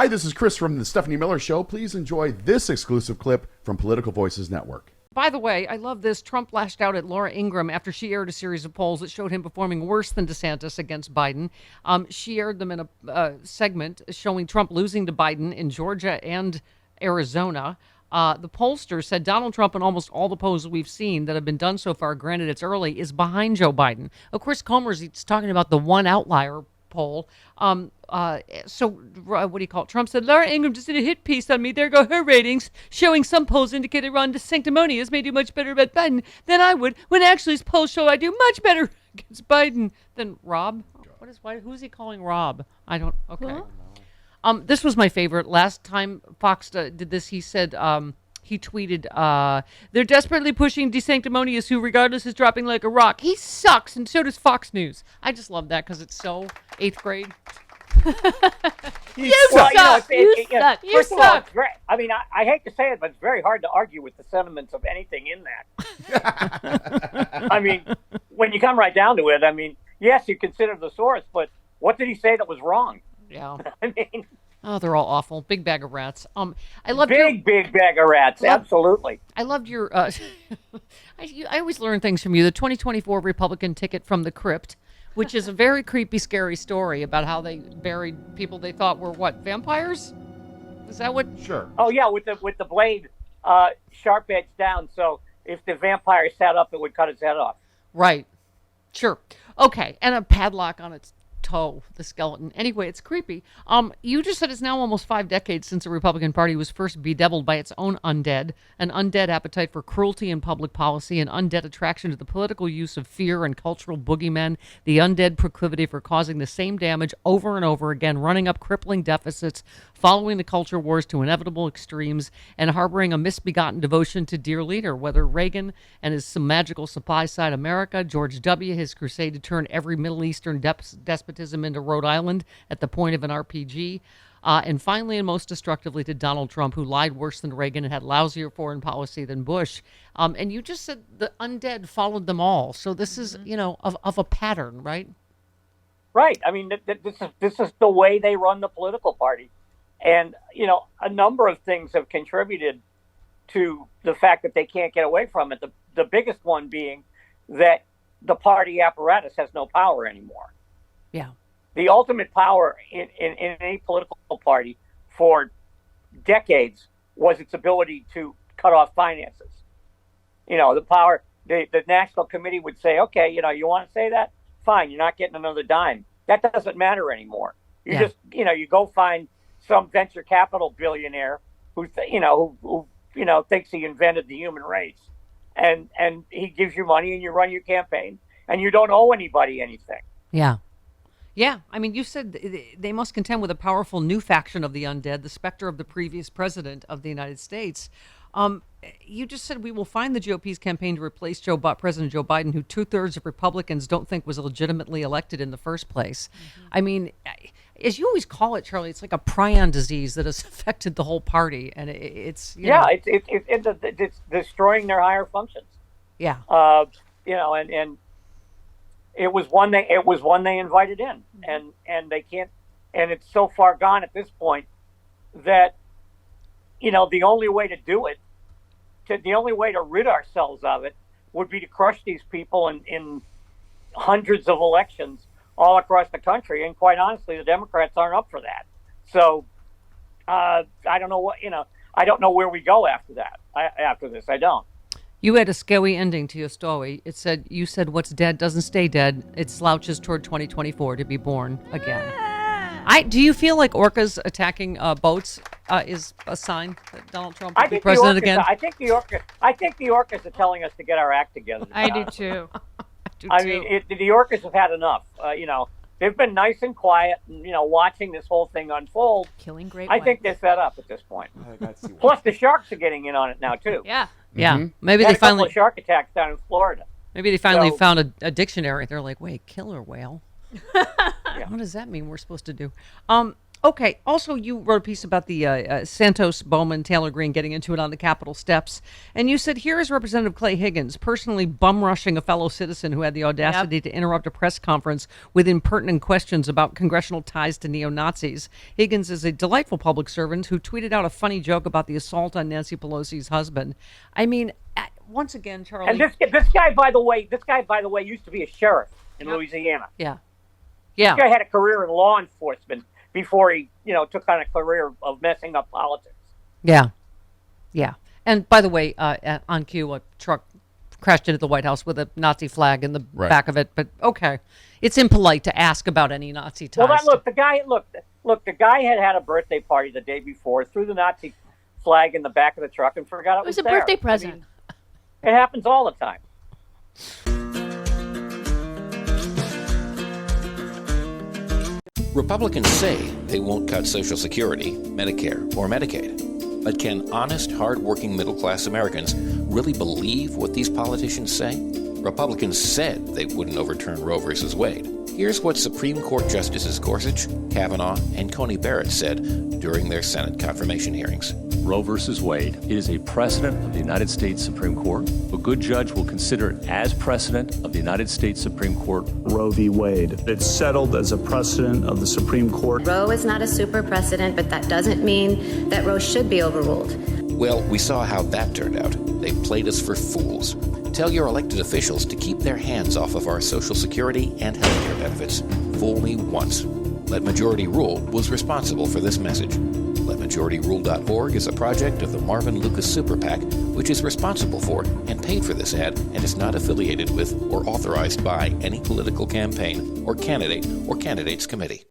Hi, this is Chris from the Stephanie Miller Show. Please enjoy this exclusive clip from Political Voices Network. By the way, I love this. Trump lashed out at Laura Ingraham after she aired a series of polls that showed him performing worse than DeSantis against Biden. She aired them in a segment showing Trump losing to Biden in Georgia and Arizona. The pollster said Donald Trump, in almost all the polls we've seen that have been done so far, granted it's early, is behind Joe Biden. Of course, Comer's talking about the one outlier poll. So what do you call it? Trump said, Laura Ingraham just did a hit piece on me. There go her ratings, showing some polls indicate Ron DeSanctimonious may do much better about Biden than I would, when actually his polls show I do much better against Biden than Rob. Who's he calling Rob? I don't, okay. Huh? This was my favorite. Last time Fox did this, he said, he tweeted, they're desperately pushing DeSanctimonious, who regardless is dropping like a rock. He sucks, and so does Fox News. I just love that because it's so 8th grade. You suck. You suck. I mean, I hate to say it, but it's very hard to argue with the sentiments of anything in that. I mean, when you come right down to it, I mean, yes, you consider the source, but what did he say that was wrong? Yeah. I mean... Oh, they're all awful. Big bag of rats. I love big bag of rats. Absolutely. I loved your. I always learn things from you. The 2024 Republican ticket from the crypt, which is a very creepy, scary story about how they buried people they thought were vampires. Is that what? Sure. Oh yeah, with the blade sharp edge down, so if the vampire sat up, it would cut its head off. Right. Sure. Okay, and a padlock on its toe, the skeleton. Anyway, it's creepy. You just said it's now almost 5 decades since the Republican Party was first bedeviled by its own undead, an undead appetite for cruelty in public policy, an undead attraction to the political use of fear and cultural boogeymen, the undead proclivity for causing the same damage over and over again, running up crippling deficits, following the culture wars to inevitable extremes, and harboring a misbegotten devotion to dear leader, whether Reagan and his some magical supply side America, George W., his crusade to turn every Middle Eastern despotism into Rhode Island at the point of an RPG, and finally and most destructively to Donald Trump, who lied worse than Reagan and had lousier foreign policy than Bush. And you just said the undead followed them all. So this is, of a pattern, right? Right. I mean, this is the way they run the political party. And, a number of things have contributed to the fact that they can't get away from it. The biggest one being that the party apparatus has no power anymore. Yeah. The ultimate power in any political party for decades was its ability to cut off finances. The power, the National Committee would say, okay, you want to say that? Fine, you're not getting another dime. That doesn't matter anymore. Just, you go find some venture capital billionaire who thinks he invented the human race. And he gives you money and you run your campaign and you don't owe anybody anything. Yeah. Yeah, I mean, you said they must contend with a powerful new faction of the undead, the specter of the previous president of the United States. You just said we will find the GOP's campaign to replace President Joe Biden, who 2/3 of Republicans don't think was legitimately elected in the first place. Mm-hmm. I mean, as you always call it, Charlie, it's like a prion disease that has affected the whole party, and it's it's destroying their higher functions. Yeah, and. It was one they invited in, and they can't, and it's so far gone at this point that, the only way to do it, the only way to rid ourselves of it would be to crush these people in hundreds of elections all across the country. And quite honestly, the Democrats aren't up for that. So I don't know I don't know where we go after that. After this, I don't. You had a scary ending to your story. You said what's dead doesn't stay dead. It slouches toward 2024 to be born again. Do you feel like orcas attacking boats is a sign that Donald Trump will be president again? I think the orcas are telling us to get our act together. I do too. I mean, the orcas have had enough. They've been nice and quiet, and, watching this whole thing unfold. Killing great I think they're fed up at this point. Plus, the sharks are getting in on it now too. Yeah. Yeah, Mm-hmm. maybe they finally shark attacks down in Florida. Maybe they finally found a dictionary. They're like, wait, killer whale. What does that mean? We're supposed to do. Okay. Also, you wrote a piece about the Santos, Bowman, Taylor Greene getting into it on the Capitol steps. And you said, here is Representative Clay Higgins personally bum-rushing a fellow citizen who had the audacity to interrupt a press conference with impertinent questions about congressional ties to neo-Nazis. Higgins is a delightful public servant who tweeted out a funny joke about the assault on Nancy Pelosi's husband. I mean, once again, Charlie. And this guy, by the way, used to be a sheriff in Louisiana. Yeah. This guy had a career in law enforcement before he, took on a career of messing up politics. Yeah. Yeah. And by the way, on cue, a truck crashed into the White House with a Nazi flag in the back of it. But okay, it's impolite to ask about any Nazi ties. Well, the guy had a birthday party the day before, threw the Nazi flag in the back of the truck, and forgot it was a there. birthday present. I mean, it happens all the time. Republicans say they won't cut Social Security, Medicare, or Medicaid. But can honest, hard-working middle-class Americans really believe what these politicians say? Republicans said they wouldn't overturn Roe v. Wade. Here's what Supreme Court Justices Gorsuch, Kavanaugh, and Coney Barrett said during their Senate confirmation hearings. Roe v. Wade. It is a precedent of the United States Supreme Court. A good judge will consider it as precedent of the United States Supreme Court. Roe v. Wade. It's settled as a precedent of the Supreme Court. Roe is not a super precedent, but that doesn't mean that Roe should be overruled. Well, we saw how that turned out. They played us for fools. Tell your elected officials to keep their hands off of our Social Security and health care benefits. Fool me once. Let Majority Rule was responsible for this message. LetMajorityRule.org is a project of the Marvin Lucas Super PAC, which is responsible for and paid for this ad and is not affiliated with or authorized by any political campaign or candidate or candidates committee.